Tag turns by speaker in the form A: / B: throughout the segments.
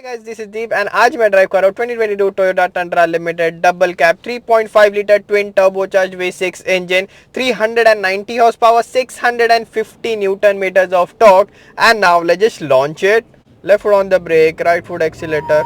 A: guys, this is Deep and आज मैं drive कर रहा हूँ 2022 Toyota Tundra Limited double cab 3.5 litre twin turbocharge V6 engine 390 horse power 650 newton metres of torque and now let's just launch it. Left foot on the brake, right foot accelerator.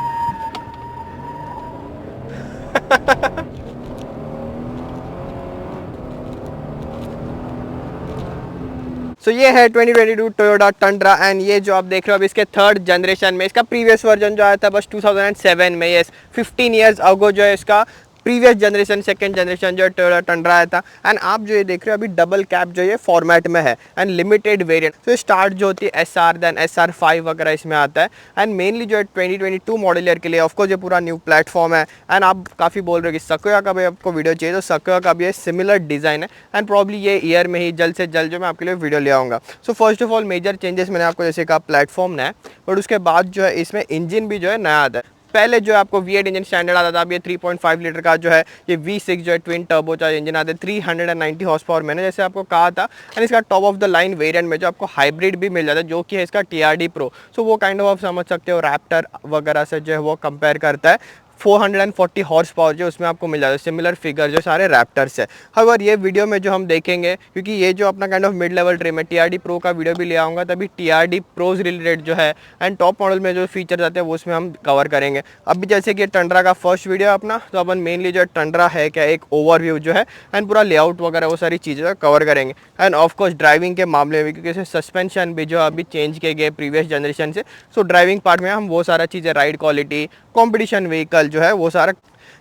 A: सो ये है 2022 Toyota Tundra and ये जो आप देख रहे हो अभी इसके थर्ड जनरेशन में, इसका प्रीवियस वर्जन जो आया था बस 2007 में, ये 15 इयर्स अगो जो है इसका प्रीवियस जनरेशन सेकंड जनरेशन जो है टोयोटा टंड्रा आया था। एंड आप जो ये देख रहे हो अभी डबल कैब जो ये फॉर्मेट में है एंड लिमिटेड वेरिएंट। तो स्टार्ट जो होती है SR देन SR5 वगैरह इसमें आता है एंड मेनली जो है 2022 मॉडल ईयर के लिए ऑफकोर्स ये पूरा न्यू प्लेटफॉर्म है। एंड आप काफ़ी बोल रहे हो कि सक्योया का भी आपको वीडियो चाहिए, तो सक्योया का भी ये सिमिलर डिज़ाइन है एंड प्रॉब्ली ये ईयर में ही जल्द से जल्द जो मैं आपके लिए वीडियो ले आऊँगा। So first of all major changes मैंने आपको जैसे कहा प्लेटफॉर्म नया है, बट उसके बाद जो है इसमें इंजन भी जो है नया आता है। पहले जो है आपको V8 इंजन स्टैंडर्ड आता था, अब ये 3.5 लीटर का जो है ये V6 जो है ट्विन टर्बोचार्ज इंजन आता है 390 हॉर्स पावर। मैंने जैसे आपको कहा था एंड इसका top of the line variant में जो आपको हाइब्रिड भी मिल जाता है जो कि है इसका TRD प्रो। सो वो काइंड ऑफ आप समझ सकते हो रैप्टर वगैरह से जो है वो कंपेयर करता है। 440 हॉर्स पावर जो उसमें आपको मिल जाता है, सिमिलर फिगर जो सारे रैप्टर्स है। हाउएवर ये वीडियो में जो हम देखेंगे, क्योंकि ये जो अपना kind of mid level trim है, TRD प्रो का वीडियो भी ले आऊँगा, तभी TRD प्रोज रिलेटेड जो है एंड टॉप मॉडल में जो फीचर्स आते हैं वो उसमें हम कवर करेंगे। अभी जैसे कि टंड्रा का फर्स्ट वीडियो अपना, तो अपन मेनली जो टंड्रा है क्या एक ओवरव्यू जो है एंड पूरा लेआउट वगैरह वो सारी चीज़ें कवर करेंगे। एंड ऑफकोर्स ड्राइविंग के मामले में, क्योंकि सस्पेंशन भी जो अभी चेंज किए गए प्रीवियस जनरेशन से, सो ड्राइविंग पार्ट में हम वो सारा चीज़ें, राइड क्वालिटी, कॉम्पिटिशन व्हीकल जो है वो सारा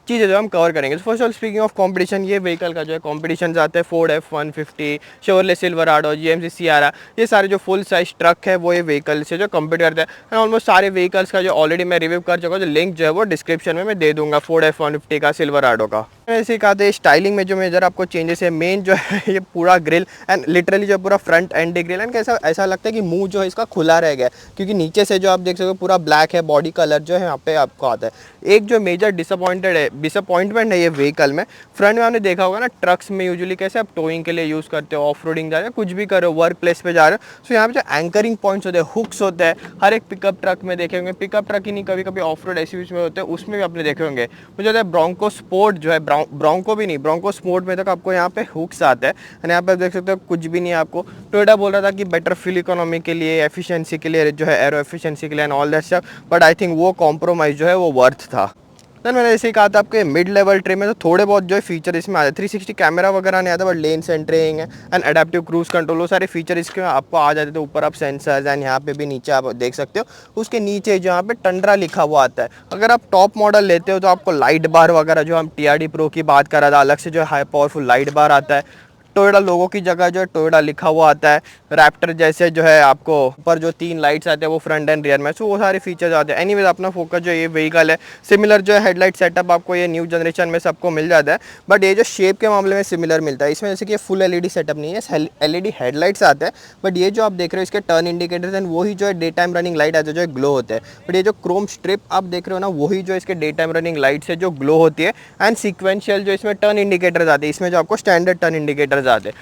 A: चीज़ें जो हम कवर करेंगे। First all speaking of competition, ये व्हीकल का जो है कॉम्पिटिशन आते हैं Ford F-150, Chevrolet Silverado, GMC Sierra, ये सारे जो फुल साइज ट्रक है वो ये व्हीकल से जो कम्पीट करते हैं। एंड ऑलमोस्ट सारे व्हीकल्स का जो ऑलरेडी मैं रिव्यू कर चुका हूँ, जो लिंक जो है वो डिस्क्रिप्शन में मैं दे दूंगा फोर्ड F-150 का, सिल्वराडो का। ऐसे कहा था स्टाइलिंग में जो मेजर आपको चेंजेस है, मेन जो है ये पूरा ग्रिल एंड लिटरली जो पूरा फ्रंट एंड ग्रिल एंड कैसा ऐसा लगता है कि मुंह जो है इसका खुला रह गया, क्योंकि नीचे से जो आप देख सकते हो पूरा ब्लैक है, बॉडी कलर जो है यहाँ पे आपको आता है। एक जो मेजर डिसअपॉइंटमेंट है ये व्हीकल में, फ्रंट में आपने देखा होगा ना, ट्रक्स में यूजुअली कैसे आप टोइंग के लिए यूज़ करते हो, ऑफ रोडिंग जा रहे हो, कुछ भी कर रहे हो, वर्क प्लेस पे जा रहे हो, सो यहाँ पे जो एंकरिंग पॉइंट्स होते हैं, हुक्स होते हैं, हर एक पिकअप ट्रक में देखे होंगे। पिकअप ट्रक ही नहीं, कभी कभी ऑफ रोड SUVs में होते हैं, उसमें भी आपने देखे होंगे। मुझे लगता है ब्रोंको स्पोर्ट जो है, ब्रोंको भी नहीं, ब्रोंको स्पोर्ट में तक आपको यहाँ पे हुक्स आते हैं एंड यहाँ पे आप देख सकते हो कुछ भी नहीं है आपको। टोयोटा बोल रहा था कि बेटर फ्यूल इकोनॉमी के लिए, एफिशिएंसी के लिए जो है, एरो एफिशिएंसी के लिए and all that stuff, but I think वो कॉम्प्रोमाइज़ जो है वो वर्थ था। मैंने ऐसे ही कहा था आपके मिड लेवल ट्रिम में तो थोड़े बहुत जो है फीचर इसमें आते हैं। 360 कैमरा वगैरह नहीं आता, but lane centering and adaptive cruise control, वो सारे फीचर इसके आपको आ जाते थे। ऊपर आप सेंसर्स एंड यहाँ पे भी नीचे आप देख सकते हो, उसके नीचे जो यहाँ पे टंड्रा लिखा हुआ आता है। अगर आप टॉप मॉडल लेते हो तो आपको लाइट बार वगैरह, जो हम TRD प्रो की बात कर रहा था, अलग से जो हाई पावरफुल लाइट बार आता है। टोयोटा लोगों की जगह जो है टोयोटा लिखा हुआ आता है। रैप्टर जैसे जो है आपको ऊपर जो 3 लाइट्स आते हैं वो फ्रंट एंड रियर में, सो वो सारे फीचर्स आते हैं। एनीवेज अपना फोकस जो ये व्हीकल है, सिमिलर जो है हेडलाइट सेटअप आपको ये न्यू जनरेशन में सबको मिल जाता है, बट ये जो शेप के मामले में सिमिलर मिलता है। इसमें जैसे कि ये फुल LED सेटअप नहीं है, LED हेडलाइट्स आते हैं, बट ये जो आप देख रहे हो इसके टर्न इंडिकेटर्स एंड वही जो है डे टाइम रनिंग लाइट आते हैं जो है ग्लो होते हैं। बट ये जो क्रोम स्ट्रिप आप देख रहे हो ना, वही जो इसके डे टाइम रनिंग लाइट्स है जो ग्लो होती है। एंड सीक्वेंशियल जो इसमें टर्न इंडिकेटर्स आते हैं, इसमें जो आपको स्टैंडर्ड टर्न इंडिकेटर्स आते हैं।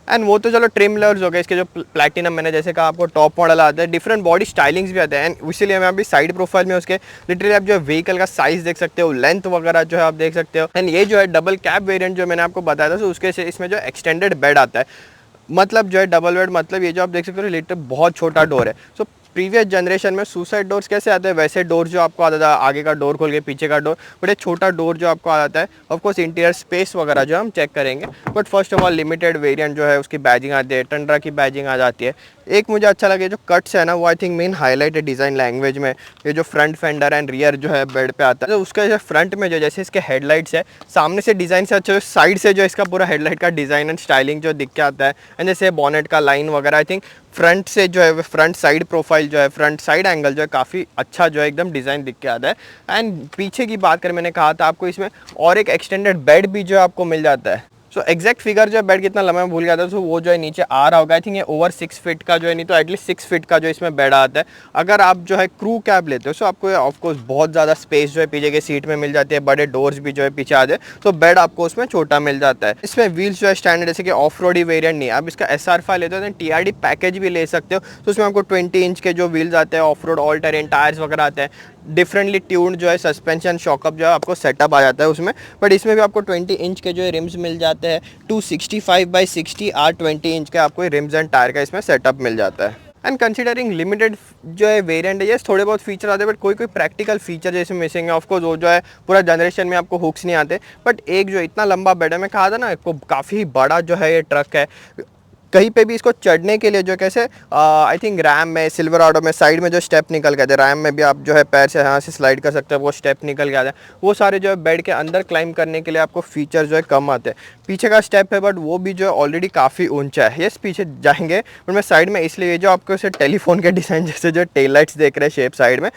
A: एंड वो तो चलो ट्रिम लेवल्स हो गए। इसके जो प्लैटिनम मैंने जैसे कहा आपको टॉप मॉडल आता है, डिफरेंट बॉडी स्टाइलिंग्स भी आते हैं। एंड इसीलिए मैं अभी साइड प्रोफाइल में उसके लिटरली आप जो व्हीकल का साइज देख सकते हो, लेंथ वगैरह जो है आप देख सकते हो। एंड ये जो है डबल कैब वेरिएंट जो मैंने आपको बताया था, तो उसके से इसमें जो एक्सटेंडेड बेड आता है, मतलब जो है डबल बेड, मतलब ये जो आप देख सकते हो लिटर बहुत छोटा डोर है। सो प्रीवियस जनरेशन में सुसाइड डोर्स कैसे आते हैं, वैसे डोर जो आपको आता था, आगे का डोर खोल के पीछे का डोर, बट एक छोटा डोर जो आपको आता है। ऑफकोर्स इंटीरियर स्पेस वगैरह जो हम चेक करेंगे, but first of all limited variant जो है उसकी बैजिंग आती है, टंड्रा की बैजिंग आ जाती है। एक मुझे अच्छा लगे जो कट्स है ना, वो आई थिंक मेन हाईलाइट है डिज़ाइन लैंग्वेज में। ये जो फ्रंट फेंडर एंड रियर जो है बेड पे आता है, तो उसका जो फ्रंट में जो जैसे इसके हेडलाइट्स है, सामने से डिज़ाइन से अच्छा, साइड से जो इसका पूरा हेडलाइट का डिज़ाइन एंड स्टाइलिंग जो दिख के आता है। एंड जैसे बॉनेट का लाइन वगैरह, आई थिंक फ्रंट से जो है फ्रंट साइड प्रोफाइल जो है, फ्रंट साइड एंगल जो है काफ़ी अच्छा जो है एकदम डिज़ाइन दिख के आता है। एंड पीछे की बात करें, मैंने कहा था आपको इसमें और एक एक्सटेंडेड बेड भी जो आपको मिल जाता है। सो एग्जैक्ट फिगर जो है बेड कितना लंबा मैं भूल गया था, तो वो जो है नीचे आ रहा होगा। आई थिंक ये ओवर 6 फीट का जो है, नहीं तो एटलीस्ट 6 फीट का जो इसमें बेड आता है। अगर आप जो है क्रू कैब लेते हो, सो आपको ऑफकोर्स बहुत ज़्यादा स्पेस जो है पीछे के सीट में मिल जाती है, बड़े डोर्स भी जो है पीछे आते हैं, तो बेड आपको उसमें छोटा मिल जाता है। इसमें व्हील्स जो है स्टैंडर्ड, जैसे कि ऑफ रोडी वेरियंट नहीं है। आप इसका SR5 लेते हो तो TRD पैकेज भी ले सकते हो, तो उसमें आपको 20 इंच के जो व्हील्स आते हैं, of road all terrain tyres वगैरह आते हैं। डिफरेंटली ट्यून्ड जो है सस्पेंशन शॉकअप जो है आपको सेटअप आ जाता है उसमें। बट इसमें भी आपको 20 इंच के जो है रिम्स मिल जाते हैं, 265/60 R20 इंच के आपको रिम्स एंड टायर का इसमें सेटअप मिल जाता है। एंड कंसिडरिंग लिमिटेड जो है वेरिएंट है, ये थोड़े बहुत फीचर आते हैं बट कोई कोई प्रैक्टिकल फीचर जैसे मिसिंग है। ऑफकोर्स वो जो है पूरा जनरेशन में आपको हुक्स नहीं आते, बट एक जो इतना लंबा बेड है, मैं कहा था ना आपको काफ़ी बड़ा जो है ये ट्रक है, कहीं पे भी इसको चढ़ने के लिए जो कैसे आई थिंक रैम में, सिल्वराडो में साइड में जो स्टेप निकल के आते हैं, रैम में भी आप जो है पैर से यहाँ से स्लाइड कर सकते हैं, वो स्टेप निकल के आते हैं, वो सारे जो है बेड के अंदर क्लाइम करने के लिए आपको फीचर जो है कम आते हैं। पीछे का स्टेप है बट वो भी जो है ऑलरेडी काफ़ी ऊंचा है। यस पीछे जाएंगे बट मैं साइड में इसलिए, ये जो आपको इसे टेलीफोन के डिज़ाइन जैसे जो टेल लाइट्स देख रहे हैं शेप साइड में,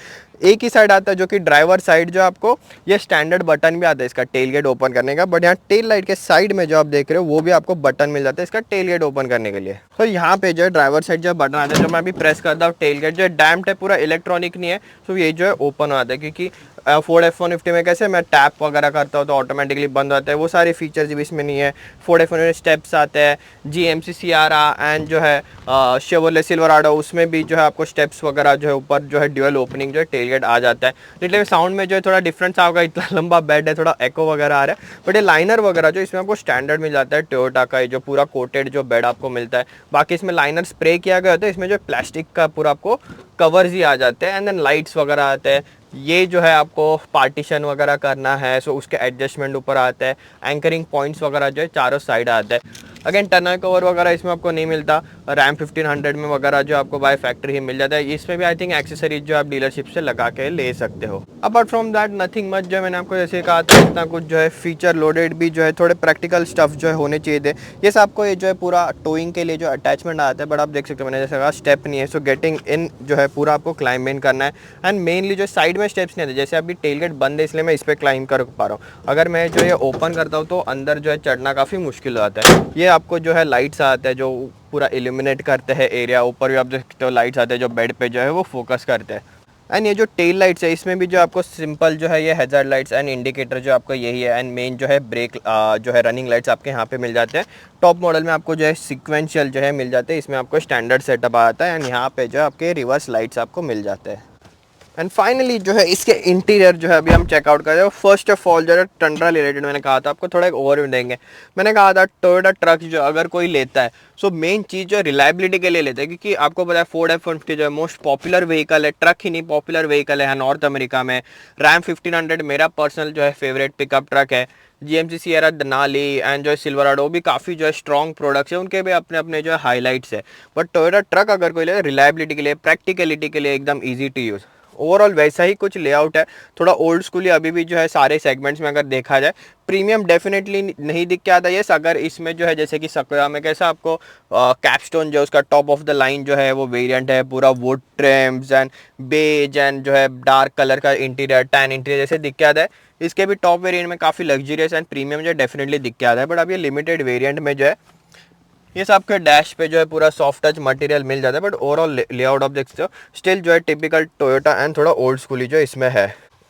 A: एक ही साइड आता है जो कि ड्राइवर साइड जो आपको ये स्टैंडर्ड बटन भी आता है इसका टेल गेट ओपन करने का, बट यहाँ टेल लाइट के साइड में जो आप देख रहे हो वो भी आपको बटन मिल जाता है इसका टेल गेट ओपन करने के लिए। तो यहाँ पे जो है ड्राइवर साइड जो बटन आता है, जो मैं अभी प्रेस करता हूँ, टेल गेट जो है डैम्प्ड है, पूरा इलेक्ट्रॉनिक नहीं है, तो ये जो है ओपन आता है। क्योंकि फोर्ड F-150 में कैसे मैं टैप वगैरह करता हूँ तो ऑटोमेटिकली बंद होता है, वो सारे फीचर्स भी इसमें नहीं है। फोर्ड F-150 में स्टेप्स आते हैं, GMC Sierra एंड जो है शेवरले सिल्वराडो उसमें भी जो है आपको स्टेप्स वगैरह जो है ऊपर जो है ड्यूअल ओपनिंग जो है टेल गेट आ जाता है। लिटिल साउंड में जो है थोड़ा डिफरेंस होगा, इतना लंबा बेड है, थोड़ा एको वगैरह आ रहा है, बट ये लाइनर वगैरह जो इसमें आपको स्टैंडर्ड मिल जाता है टोयोटा का, जो पूरा कोटेड जो बेड आपको मिलता है। बाकी इसमें लाइनर स्प्रे किया गया होता है, इसमें जो प्लास्टिक का पूरा आपको कवर्स ही आ जाते हैं। एंड देन लाइट्स वगैरह आते हैं, ये जो है आपको पार्टीशन वगैरह करना है सो उसके एडजस्टमेंट ऊपर आता है। एंकरिंग पॉइंट्स वगैरह जो है चारों साइड आता है। अगेन टनल कवर वगैरह इसमें आपको नहीं मिलता, रैम 1500 में वगैरह जो आपको बाय फैक्ट्री ही मिल जाता है। इसमें भी आई थिंक एक्सेसरीज जो आप डीलरशिप से लगा के ले सकते हो। Apart from that nothing much, जो मैंने आपको जैसे कहा था इतना कुछ जो है फीचर लोडेड भी जो है, थोड़े प्रैक्टिकल स्टफ जो है होने चाहिए थे। ये सब आपको ये जो है पूरा टोइंग के लिए जो अटैचमेंट आता है, बट आप देख सकते हो मैंने जैसे कहा स्टेप नहीं है, सो गेटिंग इन जो है पूरा आपको क्लाइंब इन करना है। एंड मेनली जो साइड में स्टेप्स नहीं आते, जैसे अभी टेल गेट बंद है इसलिए मैं इस पर क्लाइंब कर पा रहा हूँ, अगर मैं जो ये ओपन करता हूँ तो अंदर जो है चढ़ना काफ़ी मुश्किल हो जाता है। ये आपको जो है लाइट्स आते हैं जो पूरा इल्यूमिनेट करते हैं एरिया, ऊपर भी आप देख सकते हो लाइट्स आते हैं जो बेड पे जो है वो फोकस करते हैं। एंड ये जो टेल लाइट्स है इसमें भी जो आपको सिंपल जो है ये हैज़ार्ड लाइट्स एंड इंडिकेटर जो आपको यही है। एंड मेन जो है ब्रेक जो है रनिंग लाइट्स आपके यहाँ पे मिल जाते हैं। टॉप मॉडल में आपको जो है सिक्वेंशियल जो है मिल जाते हैं, इसमें आपको स्टैंडर्ड सेटअप आता है। एंड यहाँ पे जो है आपके रिवर्स लाइट्स आपको मिल जाते हैं। एंड फाइनली जो है इसके इंटीरियर जो है अभी हम चेकआउट कर रहे हैं। फर्स्ट ऑफ ऑल जो है टंड्रा रिलेटेड मैंने कहा था आपको थोड़ा एक ओवरव्यू देंगे। मैंने कहा था टोयोटा ट्रक जो अगर कोई लेता है सो मेन चीज़ जो है रिलायबिलिटी के लिए लेता है, क्योंकि आपको पता है फोर्ड F-150 जो है मोस्ट पॉपुलर व्हीकल है, ट्रक ही नहीं पॉपुलर व्हीकल है नॉर्थ अमेरिका में। रैम 1500 मेरा पर्सनल जो है फेवरेट पिकअप ट्रक है। GMC Sierra Denali एंड जो है सिल्वराडो भी काफ़ी जो है स्ट्रॉन्ग प्रोडक्ट्स है, उनके भी अपने अपने जो है हाईलाइट्स है। बट टोयोटा ट्रक अगर कोई ले, रिलायबिलिटी के लिए, प्रैक्टिकलिटी के लिए एकदम ईजी टू यूज़। ओवरऑल वैसा ही कुछ लेआउट है, थोड़ा ओल्ड स्कूल अभी भी जो है सारे सेगमेंट्स में अगर देखा जाए। प्रीमियम डेफिनेटली नहीं दिख के आता। यस अगर इसमें जो है जैसे कि सकोया में कैसा आपको कैपस्टोन जो उसका टॉप ऑफ द लाइन जो है वो वेरिएंट है, पूरा wood trims and beige and जो है डार्क कलर का इंटीरियर, टैन इंटीरियर जैसे दिख के आता है। इसके भी टॉप वेरिएंट में काफ़ी लग्जरियस एंड प्रीमियम जो डेफिनेटली दिख के आता है। बट अब ये लिमिटेड वेरिएंट में जो है ये सब आपके डैश पे जो है पूरा सॉफ्ट टच मटेरियल मिल जाता है। बट ओवरऑल लेआउट आप देखते हो स्टिल जो है टिपिकल टोयोटा एंड थोड़ा ओल्ड स्कूली जो इसमें है।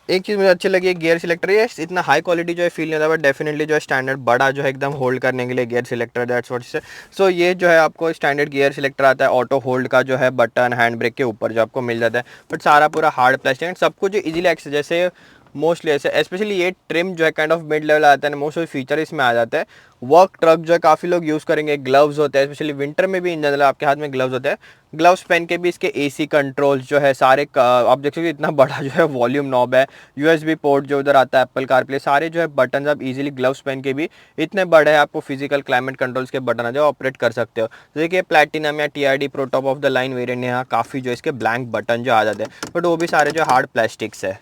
A: एक चीज़ मुझे अच्छी लगी है गियर सिलेक्टर, ये इतना हाई क्वालिटी जो है फील नहीं होता, बट डेफिनेटली जो है स्टैंडर्ड बड़ा जो है एकदम होल्ड करने के लिए गियर सिलेक्टर दैट्स व्हाट से। सो ये जो है आपको स्टैंडर्ड गियर सिलेक्टर आता है, ऑटो होल्ड का जो है बटन हैंड ब्रेक के ऊपर जो आपको मिल जाता है। बट सारा पूरा हार्ड प्लास्टिक, सब कुछ इजीली एक्सेस, जैसे मोस्टली ऐसे स्पेशली ये ट्रिम जो है काइंड ऑफ मिड लेवल आता है, मोस्ट ऑफ फीचर इसमें आ जाता है। वर्क ट्रक जो है काफ़ी लोग यूज़ करेंगे, ग्लव्स होते हैं स्पेशली विंटर में भी इन जनरल आपके हाथ में ग्लव्स होते हैं। ग्लव्स पहन के भी इसके एसी कंट्रोल्स जो है सारे आप देख सकते हो इतना बड़ा जो है वॉल्यूम नॉब है, USB पोर्ट जो उधर आता है, एप्पल कारप्ले, सारे जो है बटन आप इजीली ग्लव्स पहन के भी इतने बड़े हैं आपको फिजिकल क्लाइमेट कंट्रोल्स के बटन जो ऑपरेट कर सकते हो। तो देखिए प्लैटिनम या TRD pro top of the line variant यहाँ काफ़ी जो इसके ब्लैंक बटन जो आ जाते हैं, बट वो भी सारे जो हार्ड प्लास्टिक्स है।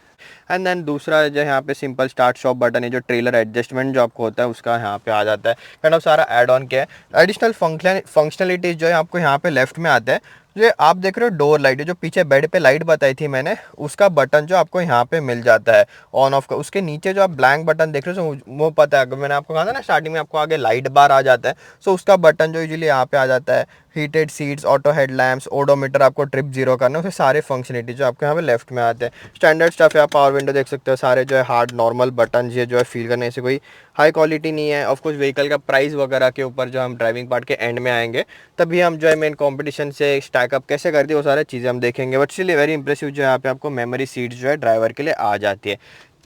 A: एंड देन दूसरा जो यहाँ पे सिंपल स्टार्ट स्टॉप बटन है, जो ट्रेलर एडजस्टमेंट जो आपको होता है उसका यहाँ पे आ जाता है। काइंड ऑफ सारा एड ऑन किया है। एडिशनल फंक्शनलिटीज जो है आपको यहाँ पे लेफ्ट में आता है। जो आप देख रहे हो डोर लाइट, जो पीछे बेड पे लाइट बताई थी मैंने, उसका बटन जो आपको यहाँ पे मिल जाता है ऑन ऑफ का। उसके नीचे जो आप ब्लैंक बटन देख रहे हो वो पता है, मैंने आपको कहा था ना स्टार्टिंग में आपको आगे लाइट बार आ जाता है, सो उसका बटन जो यूजुअली यहाँ पे आ जाता है। Heated seats, auto headlamps, odometer, आपको ट्रिप जीरो करना है, उसे सारे फंक्शनलिटी जो आपको यहाँ पे लेफ्ट में आते हैं। स्टैंडर्ड स्टफ है, पावर विंडो देख सकते हो, सारे जो है हार्ड नॉर्मल बटन, ये जो है फील करने से कोई हाई क्वालिटी नहीं है। ऑफ कोर्स व्हीकल का प्राइस वगैरह के ऊपर जो हम ड्राइविंग पार्ट के एंड में आएंगे, तभी हम जो है मेन कंपटीशन से स्टैकअप कैसे करती है वो सारी चीज़ें हम देखेंगे। बट स्टिल वेरी इंप्रेसिव जो है यहाँ पे आपको मेमोरी सीट्स जो है ड्राइवर के लिए आ जाती है।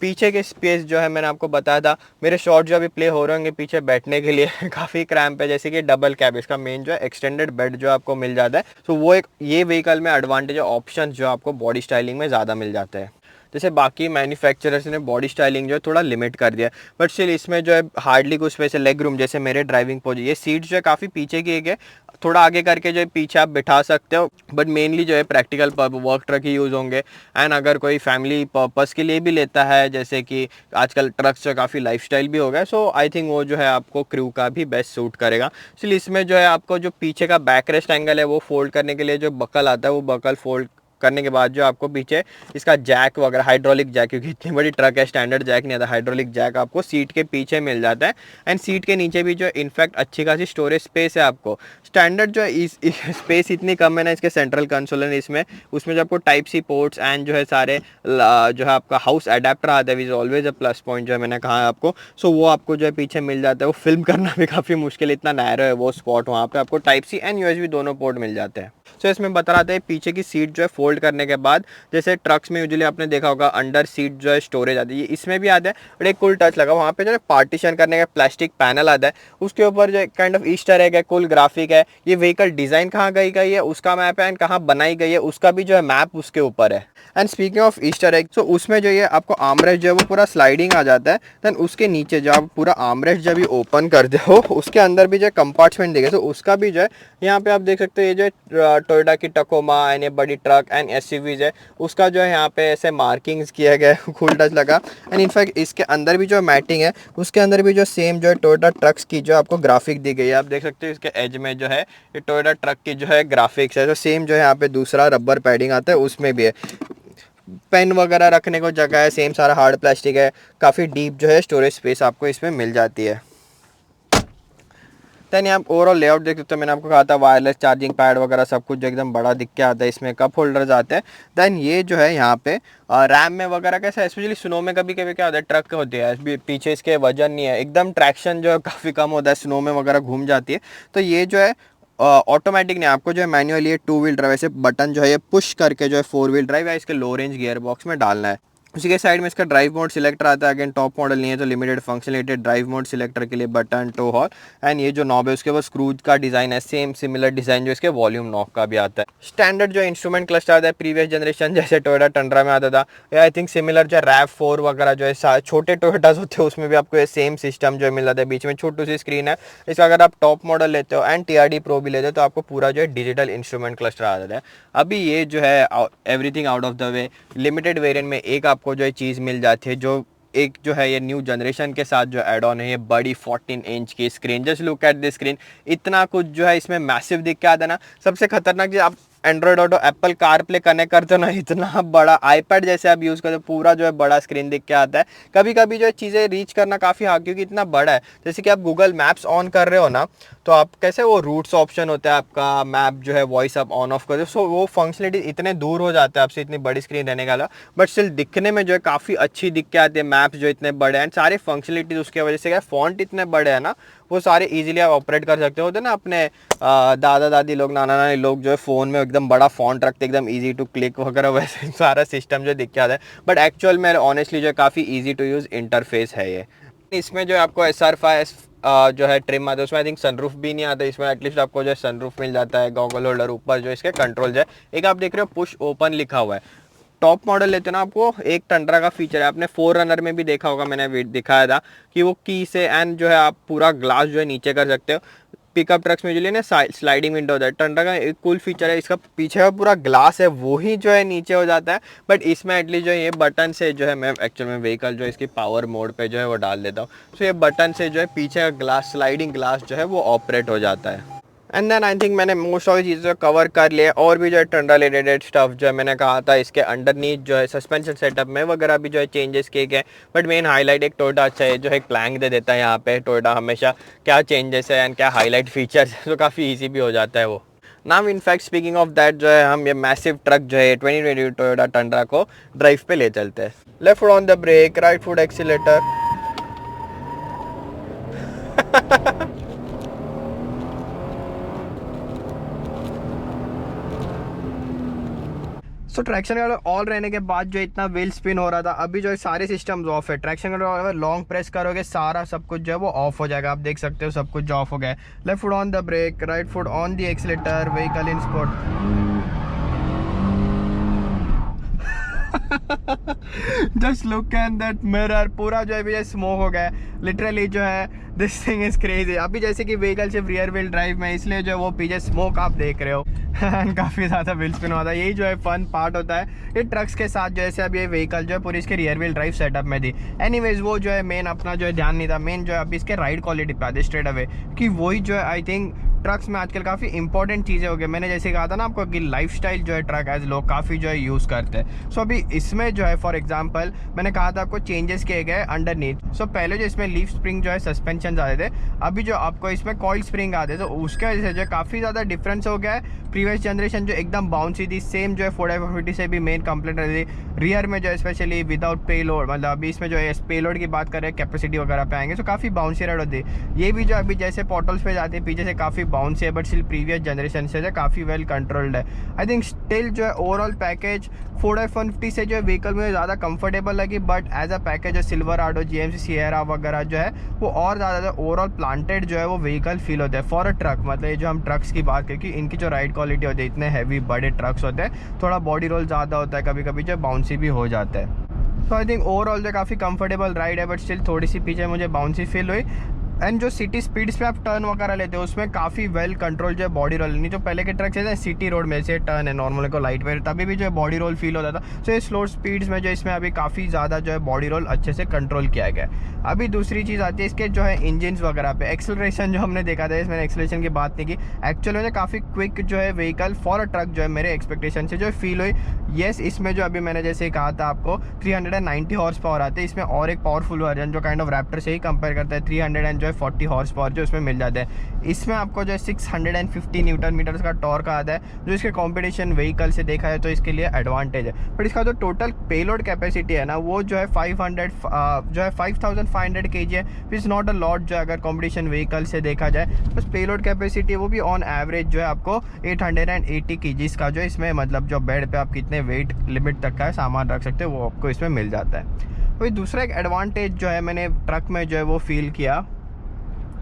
A: पीछे के स्पेस जो है मैंने आपको बताया था, मेरे शॉट जो अभी प्ले हो रहे होंगे पीछे बैठने के लिए काफ़ी क्रैम्प है, जैसे कि डबल कैब, इसका मेन जो है एक्सटेंडेड बेड जो आपको मिल जाता है। तो वो एक ये व्हीकल में एडवांटेज ऑप्शन जो आपको बॉडी स्टाइलिंग में ज़्यादा मिल जाता है। जैसे बाकी मैन्युफैक्चरर्स ने बॉडी स्टाइलिंग जो है थोड़ा लिमिट कर दिया, बट स्टिल इसमें जो है हार्डली कुछ स्पेस है। लेग रूम जैसे मेरे ड्राइविंग पोज, ये सीट जो है काफ़ी पीछे की है, थोड़ा आगे करके जो है पीछे आप बिठा सकते हो, बट मेनली जो है प्रैक्टिकल वर्क ट्रक ही यूज़ होंगे। एंड अगर कोई फैमिली पर्पस के लिए भी लेता है, जैसे कि आजकल ट्रक्स जो काफ़ी लाइफस्टाइल भी हो गया, सो आई थिंक वो जो है आपको क्रू का भी बेस्ट सूट करेगा। इसलिए इसमें जो है आपको जो पीछे का बैक रेस्ट एंगल है वो फोल्ड करने के लिए जो बकल आता है, वो बकल फोल्ड करने के बाद जो आपको पीछे इसका जैक वगैरह, हाइड्रोलिक जैक, क्योंकि इतनी बड़ी ट्रक है स्टैंडर्ड जैक नहीं आता, हाइड्रोलिक जैक आपको सीट के पीछे मिल जाता है। एंड सीट के नीचे भी जो इनफैक्ट अच्छी खासी स्टोरेज स्पेस है आपको। स्टैंडर्ड जो है इस स्पेस इतनी कम है ना इसके सेंट्रल कंसोल है इसमें, उसमें जो आपको टाइप सी पोर्ट्स एंड जो है सारे जो है आपका हाउस अडेप्टर आता है, is always a plus point जो है मैंने कहा है आपको। सो वो आपको जो है पीछे मिल जाता है। वो फिल्म करना भी काफ़ी मुश्किल, इतना नैरो है वो स्पॉट, वहाँ पे आपको टाइप सी एंड यूएसबी दोनों पोर्ट मिल जाते हैं। सो इसमें बता रहा था पीछे की सीट जो है फोल्ड करने के बाद, जैसे ट्रक्स में यूजुअली आपने देखा होगा अंडर सीट जो है स्टोरेज आती है, इसमें भी आता है। बट एक कूल टच लगा वहाँ पे जो है पार्टीशन करने का प्लास्टिक पैनल आता है, उसके ऊपर जो काइंड ऑफ ईस्टर एग है, कूल ग्राफिक है। ये व्हीकल डिज़ाइन कहाँ गई है उसका मैप है, एंड कहाँ बनाई गई है उसका भी जो है मैप उसके ऊपर है। And speaking of Easter egg, so उसमें जो ये आपको आर्मरेस्ट जो है वो पूरा स्लाइडिंग आ जाता है। देन उसके नीचे जो आप पूरा आर्मरेस्ट जब भी ओपन करते हो, उसके अंदर भी जो है कंपार्टमेंट देखे, तो उसका भी जो है यहाँ पे आप देख सकते हो, ये जो टोयोटा की टकोमा एंड ये बड़ी ट्रक एंड एसयूवीज है, उसका जो है यहाँ पे ऐसे मार्किंग्स किया गया है, कूल टच लगा। एंड इनफैक्ट इसके अंदर भी जो मैटिंग है, उसके अंदर भी जो सेम जो है टोयोटा ट्रक्स की जो आपको ग्राफिक दी गई है, आप देख सकते हो इसके एज में जो है ये टोयोटा ट्रक की जो है ग्राफिक्स है। जो सेम जो है यहाँ पे दूसरा रबर पैडिंग आता है उसमें भी है, पेन वगैरह रखने को जगह है, सेम सारा हार्ड प्लास्टिक है, काफ़ी डीप जो है स्टोरेज स्पेस आपको इसमें मिल जाती है। दैन यहाँ ओवरऑल लेआउट देख सकते हो, मैंने आपको कहा था वायरलेस चार्जिंग पैड वगैरह सब कुछ जो एकदम बड़ा दिख के आता है, इसमें कप होल्डर्स आते हैं। दैन ये जो है यहाँ पे रैम में वगैरह कैसा है, स्पेशली स्नो में कभी कभी क्या होता है, ट्रक होती है पीछे इसके वजन नहीं है, एकदम ट्रैक्शन जो है काफ़ी कम होता है, स्नो में वगैरह घूम जाती है। तो ये जो है ऑटोमेटिक नहीं, आपको जो है मैनुअल ये 2 व्हील ड्राइव ऐसे बटन जो है ये पुश करके जो है 4 व्हील ड्राइव या इसके लो रेंज गियर बॉक्स में डालना है। उसी के साइड में इसका ड्राइव मोड सिलेक्टर आता है। अगेन टॉप मॉडल नहीं है तो limited functionality, drive mode selector के लिए बटन, टो हॉल, एंड ये जो नॉब है उसके बाद स्क्रूज का डिज़ाइन है, सेम सिमिलर डिज़ाइन जो इसके वॉल्यूम नॉब का भी आता है। स्टैंडर्ड जो इंस्ट्रूमेंट क्लस्टर आता है प्रीवियस जनरेशन जैसे टोयोटा टंड्रा में आता था, या आई थिंक सिमिलर जो RAV4 वगैरह जो है छोटे टोयोटास होते हैं उसमें भी आपको ये सेम सिस्टम जो मिल जाता है। बीच में छोटी सी स्क्रीन है। इसका अगर आप टॉप मॉडल लेते हो एंड TRD प्रो भी लेते हो तो आपको पूरा जो है डिजिटल इंस्ट्रूमेंट क्लस्टर आ जाता है। अभी ये जो है everything out of the way, limited variant में एक आपको जो है चीज़ मिल जाती है, जो एक जो है ये न्यू जनरेशन के साथ जो ऐड ऑन है, ये बड़ी 14 इंच की screen. Just look at this screen, इतना कुछ जो है इसमें मैसिव दिख के आता है ना। सबसे खतरनाक चीज़, आप Android auto Apple car play connect करते हो ना, इतना बड़ा आईपैड जैसे आप यूज़ करते हो, पूरा जो है बड़ा स्क्रीन दिख के आता है। कभी कभी जो है चीज़ें रीच करना काफ़ी हार्ड, क्योंकि इतना बड़ा है। जैसे कि आप गूगल मैप्स ऑन कर रहे हो ना, तो आप कैसे वो रूट्स ऑप्शन होता है आपका, मैप जो है वॉइस आप ऑन ऑफ करते हो, सो वो फंक्शनलिटी इतने दूर हो जाता है आपसे इतनी बड़ी स्क्रीन रहने का, बट स्टिल दिखने में जो है काफ़ी अच्छी दिख के आती है। मैप्स जो इतने बड़े हैं, सारे फंक्शनलिटीज उसकी वजह से क्या, फॉन्ट इतने बड़े हैं ना, वो सारे इजीली आप ऑपरेट कर सकते होते ना। अपने दादा दादी लोग, नाना नानी लोग जो है फ़ोन में एकदम बड़ा फॉन्ट रखते, एकदम इजी टू क्लिक वगैरह, वैसे सारा सिस्टम जो दिख के आता है। बट एक्चुअल में ऑनेस्टली जो है काफ़ी ईजी टू यूज़ इंटरफेस है ये। इसमें जो है आपको SR5 जो है ट्रिम आता है, उसमें आई थिंक सनरूफ भी नहीं आता, इसमें एटलीस्ट आपको जो है सनरूफ मिल जाता है। गॉगल होल्डर ऊपर जो इसके कंट्रोल जो है, एक आप देख रहे हो पुश ओपन लिखा हुआ है। टॉप मॉडल लेते ना, आपको एक टंड्रा का फीचर है, आपने 4Runner में भी देखा होगा, मैंने दिखाया था कि वो की से एंड जो है आप पूरा ग्लास जो है नीचे कर सकते हो। पिकअप ट्रक्स में जो लिए ना स्लाइडिंग विंडो होता है, टंड्रा का एक कूल फीचर है, इसका पीछे का पूरा ग्लास है वो ही जो है नीचे हो जाता है। बट इसमें एटलीस्ट जो है ये बटन से जो है, मैं एक्चुअल में व्हीकल जो है इसकी पावर मोड पे जो है वो डाल देता हूँ, सो ये बटन से जो है पीछे का ग्लास, स्लाइडिंग ग्लास जो है वो ऑपरेट हो जाता है। एंड देन आई थिंक मैंने मोस्ट ऑफ चीज़ें कवर कर लिया। और भी जो है टंड्रा रिलेटेड स्टफ जो है मैंने कहा था, इसके अंडरनीथ जो है सस्पेंशन सेटअप में वगैरह भी जो है चेंजेस किए गए। बट मेन हाईलाइट एक टोयोटा अच्छा है जो है प्लैंक दे देता है यहाँ पे। टोयोटा हमेशा क्या चेंजेस है एंड क्या हाईलाइट फीचर्स है, तो काफ़ी ईजी भी हो जाता है वो। Now in fact speaking of that जो है हम ये मैसिव ट्रक जो है 2022 टोयोटा टंड्रा को ड्राइव पे ले चलते हैं। Left foot on the brake, right foot accelerator. So traction control all रहने के बाद जो इतना व्हील स्पिन हो रहा था, अभी जो है सारे सिस्टम्स ऑफ है। ट्रैक्शन कंट्रोल अगर लॉन्ग प्रेस करोगे सारा सब कुछ जो है वो ऑफ हो जाएगा। आप देख सकते हो सब कुछ जो ऑफ हो गया है। Left foot on the brake, right foot on the accelerator, vehicle in sport. Just look at that mirror, पूरा जो है भी स्मोक हो गया है लिटरली। जो है दिस थिंग इज क्रेजी। अभी जैसे कि व्हीकल सिर्फ रियर व्हील ड्राइव में, इसलिए जो है वो पीछे स्मोक आप देख रहे हो। काफ़ी ज़्यादा व्हील स्पिन होता है। यही जो है फन पार्ट होता है ये ट्रक्स के साथ। जैसे अब ये व्हीकल जो है पूरी इसके रियर व्हील ड्राइव सेटअप में थी। एनीवेज वो जो है मेन अपना जो है ध्यान नहीं था। मेन जो है अभी इसके राइड क्वालिटी पे आते स्ट्रेट अवे, कि वही जो है आई थिंक ट्रक्स में आजकल काफ़ी इंपॉर्टेंट चीज़ें हो गई। मैंने जैसे कहा था ना आपको कि लाइफस्टाइल जो है ट्रक एज लोग काफ़ी जो है यूज़ करते हैं। सो अभी इसमें जो है फॉर एग्जांपल मैंने कहा था आपको चेंजेस किए गए अंडरनीथ। सो पहले जो इसमें लीफ स्प्रिंग जो है सस्पेंशन आते थे, अभी जो आपको इसमें कॉइल स्प्रिंग आते थे, तो उसके वजह से जो है काफ़ी ज़्यादा डिफरेंस हो गया है। प्रीवियस जनरेशन जो एकदम बाउंसी थी, सेम जो है 450 से भी मेन कंप्लेंट रहती थी रियर में जो है स्पेशली विदाउट पेलोड। मतलब अभी इसमें जो है पेलोड की बात करें कैपेसिटी वगैरह पे आएंगे तो काफ़ी बाउंसी राइड होती है। ये भी जो अभी जैसे पोर्टल्स पे जाते हैं पीछे से काफ़ी बाउंसी है, बट स्टिल प्रीवियस जनरेशन से जो काफ़ी वेल कंट्रोल्ड है। आई थिंक स्टिल जो है ओवरऑल पैकेज फोर्ड F-150 से जो है व्हीकल में ज़्यादा कंफर्टेबल लगी, बट एज अ पैकेज जो सिल्वराडो, GMC सियरा वगैरह जो है वो और ज़्यादा ओवरऑल प्लांटेड जो है वो व्हीकल फील होता है फॉर अ ट्रक। मतलब ये जो हम ट्रक्स की बात करें कि इनकी जो राइड क्वालिटी होती है, इतने हैवी बड़े ट्रक्स होते हैं, थोड़ा बॉडी रोल ज़्यादा होता है, कभी कभी जो बाउंसी भी हो जाता है। तो आई थिंक ओवरऑल जो काफ़ी कंफर्टेबल राइड है, बट स्टिल थोड़ी सी पीछे मुझे बाउंसी फील हुई। एंड जो सिटी स्पीड्स पे आप टर्न वगैरह लेते हो उसमें काफ़ी वेल कंट्रोल जो है बॉडी रोल, नहीं जो पहले के ट्रक्स है सिटी रोड में से टर्न है नॉर्मल को लाइट वेट, तभी भी जो है बॉडी रोल फील होता था। सो ये स्लो स्पीड्स में जो इसमें अभी काफ़ी ज़्यादा जो है बॉडी रोल अच्छे से कंट्रोल किया गया है। अभी दूसरी चीज़ आती है इसके जो है इंजन वगैरह पे। एक्सेलरेशन जो हमने देखा था, इसमें एक्सेलरेशन की बात नहीं की, एक्चुअल में काफ़ी क्विक जो है व्हीकल फॉर अ ट्रक जो है मेरे एक्सपेक्टेशन से जो है फील हुई। येस, इसमें जो अभी मैंने जैसे कहा था आपको 390 हॉर्स पावर आते हैं। इसमें और एक पावरफुल वर्जन जो काइंड ऑफ रैप्टर से ही कंपेयर करता है 340 हॉर्स पावर जो इसमें मिल जाते हैं। इसमें आपको जो है 650 न्यूटन मीटर्स का टॉर्क आता है, जो इसके कंपटीशन व्हीकल से देखा है तो इसके लिए एडवांटेज है। बट इसका जो टोटल पेलोड कैपेसिटी है ना, वो जो है 5500 kg है, विच नॉट अ लॉट जो है अगर कंपटीशन व्हीकल से देखा जाए। बस पेलोड कैपेसिटी वो भी ऑन एवरेज जो है आपको 880 kg का जो इसमें, मतलब जो बेड पे आप कितने वेट लिमिट तक का सामान रख सकते हो वो आपको इसमें मिल जाता है। वही दूसरा एक एडवांटेज जो है मैंने ट्रक में जो है वो फील किया,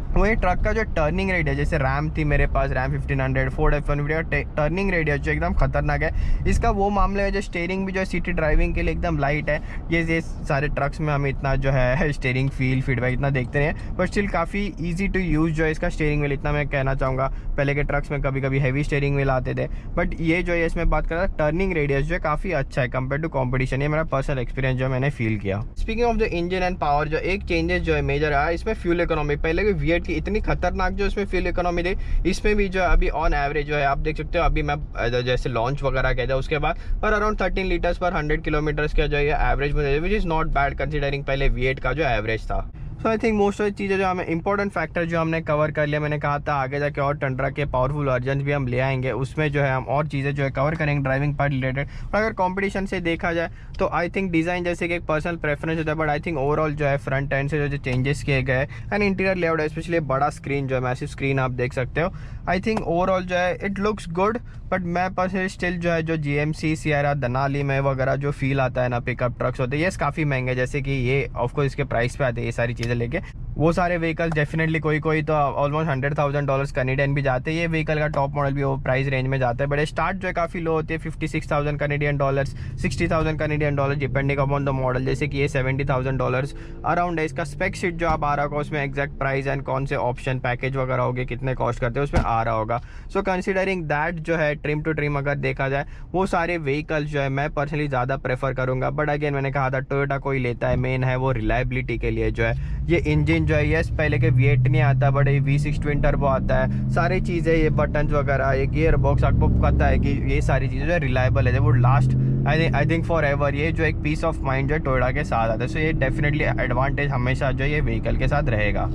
A: वो ये ट्रक का जो टर्निंग रेडियस, जैसे रैम थी मेरे पास, रैम 1500, फोर्ड F-150 का टर्निंग रेडियस जो एकदम खतरनाक है। इसका वो मामले है जो स्टीयरिंग भी जो है सिटी ड्राइविंग के लिए एकदम लाइट है। ये सारे ट्रक्स में हम इतना जो है स्टीयरिंग फील फीडबैक इतना देखते नहीं है, बट स्टिल काफ़ी ईजी टू यूज़ जो है इसका स्टीयरिंग व्हील, इतना मैं कहना चाहूँगा। पहले के ट्रक्स में कभी कभी हैवी स्टीयरिंग व्हील आते थे, बट ये जो है इसमें बात कर रहा था टर्निंग रेडियस जो है काफ़ी अच्छा है कंपेयर टू कॉम्पिटिशन। ये मेरा पर्सनल एक्सपीरियंस जो मैंने फील किया। Speaking of the engine and power, जो एक चेंजेस जो है मेजर आया इसमें फ्यूल इकोनॉमी। पहले भी V8 की इतनी खतरनाक जो इसमें फ्यूल इकोनॉमी थी, इसमें भी जो है अभी ऑन एवरेज जो है आप देख सकते हो। अभी मैं जैसे लॉन्च वगैरह कहता है उसके बाद पर अराउंड 13 लीटर्स पर 100 किलोमीटर्स का जो है एवरेज में, which is not bad considering पहले V8 का जो एवरेज था। सो आई थिंक मोस्ट ऑफ चीज़ें जो हमें इंपॉर्टेंट फैक्टर जो हमने कवर कर लिया। मैंने कहा था आगे जाके और टंड्रा के पावरफुल वर्जन भी हम ले आएंगे, उसमें जो है हम और चीज़ें जो है कवर करेंगे ड्राइविंग पार्ट रिलेटेड। और अगर कंपटीशन से देखा जाए तो आई थिंक डिज़ाइन जैसे कि एक पर्सनल प्रेफरेंस होता है, बट आई थिंक ओवरऑल जो है फ्रंट एंड से जो चेंजेस किए गए एंड इंटीरियर लेआउट है, स्पेशली बड़ा स्क्रीन जो है मैसिव स्क्रीन आप देख सकते हो, आई थिंक ओवरऑल जो है इट लुक्स गुड। बट मैं पर्सनली स्टिल जो है जो GMC सियरा, दनाली में वगैरह जो फील आता है ना पिकअप ट्रक्स होते हैं, ये काफ़ी महंगे, जैसे कि ये ऑफकोर्स इसके प्राइस पे आते हैं ये सारी चीज़ें लेके। वो सारे व्हीकल डेफिनेटली कोई तो ऑलमोस्ट $100,000 कैनेडियन भी जाते हैं। ये व्हीकल का टॉप मॉडल भी वो प्राइस रेंज में जाता है, बट स्टार्ट जो है काफ़ी लो होती है, $56,000 Canadian dollars, $60,000 Canadian dollar depending upon the model. जैसे कि ये $70,000 अराउंड है। इसका स्पेक शीट जो आप आ रहा होगा उसमें एग्जैक्ट प्राइस एंड कौन से ऑप्शन पैकेज वगैरह होंगे, कितने कॉस्ट करते हैं उसमें आ रहा होगा। सो कंसिडरिंग दैट जो है ट्रिम टू ट्रिम अगर देखा जाए वो सारे व्हीकल जो है मैं पर्सनली ज़्यादा प्रेफर करूँगा। बट अगेन मैंने कहा था टोयोटा कोई लेता है, मेन है वो रिलायबिलिटी के लिए जो है ये इंजन जो है, यस पहले के V8 नहीं आता बट ये V6 ट्विन टर्बो आता है, सारी चीज़ें ये बटन्स वगैरह, ये गियर बॉक्स आपको पता है कि ये सारी चीज़ें जो है रिलायबल है, वो last I think for ever. ये जो एक पीस ऑफ माइंड जो है टोयोटा के साथ आता है। सो ये डेफिनेटली एडवांटेज हमेशा जो है ये व्हीकल के साथ रहेगा।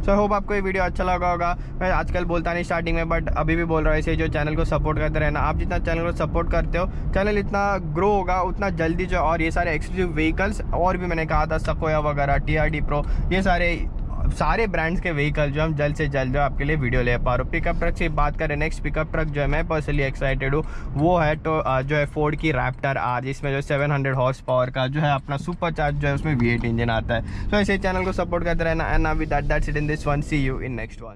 A: सो आई होप आपको ये वीडियो अच्छा लगा होगा। मैं आजकल बोलता नहीं स्टार्टिंग में, बट अभी भी बोल रहा हूँ ऐसे जो चैनल को सपोर्ट करते रहना। आप जितना चैनल को सपोर्ट करते हो, चैनल इतना ग्रो होगा उतना जल्दी जो, और ये सारे एक्सक्लूसिव व्हीकल्स और भी मैंने कहा था सकोया वगैरह, TRD Pro, ये सारे ब्रांड्स के व्हीकल जो हम जल्द से जल्द जो आपके लिए वीडियो ले पा रहे हो। पिकअप ट्रक से बात करें, नेक्स्ट पिकअप ट्रक जो है मैं पर्सनली एक्साइटेड हूँ वो है तो जो है फोर्ड की रैप्टर R, जिसमें जो 700 हॉर्स पावर का जो है अपना सुपर चार्ज जो है उसमें V8 इंजन आता है। तो ऐसे चैनल को सपोर्ट करते रहना। And now with that's it in this one, see you in next one.